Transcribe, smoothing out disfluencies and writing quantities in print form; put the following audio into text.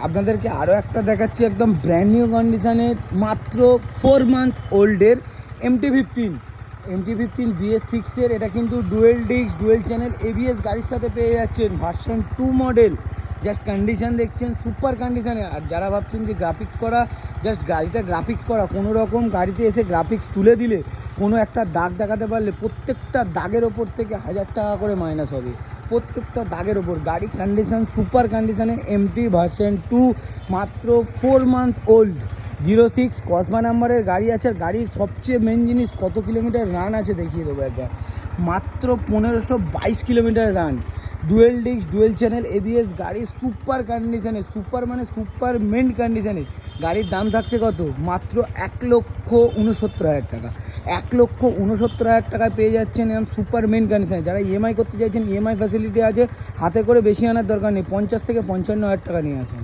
আপনাদেরকে আরও একটা দেখাচ্ছি একদম ব্র্যান্ড নিউ কন্ডিশনের মাত্র 4 মান্থ ওল্ডের MT-15 BS6-এর। এটা কিন্তু dual disc dual channel ABS গাড়ির সাথে পেয়ে যাচ্ছেন, ভার্সন 2 মডেল। জাস্ট কন্ডিশান দেখছেন সুপার কন্ডিশানে। আর যারা ভাবছেন যে গ্রাফিক্স করা, জাস্ট গাড়িটা গ্রাফিক্স করা, কোনো রকম গাড়িতে এসে গ্রাফিক্স তুলে দিলে কোনো একটা দাগ দেখাতে পারলে প্রত্যেকটা দাগের ওপর থেকে 1000 টাকা করে মাইনাস হবে, প্রত্যেকটা দাগের ওপর। গাড়ি কন্ডিশান সুপার কন্ডিশানে, MT ভার্সন 2, মাত্র 4 মান্থ ওল্ড, 06 কসমা নাম্বারের গাড়ি আছে। আর গাড়ির সবচেয়ে মেন জিনিস কত কিলোমিটার রান আছে দেখিয়ে দেবো একবার। মাত্র 1522 kilometre run, dual disc dual channel ABS গাড়ি, সুপার কন্ডিশানে, সুপার মানে সুপার মেন কন্ডিশানে। গাড়ির দাম থাকছে কত? মাত্র 1,69,000 টাকা। 1,69,000 টাকায় পেয়ে যাচ্ছেন এরকম সুপার মেন কন্ডিশানে। যারা EMI করতে চাইছেন, EMI ফ্যাসিলিটি আছে, হাতে করে বেশি আনার দরকার নেই, 50 থেকে 55,000 টাকা নিয়ে আসেন।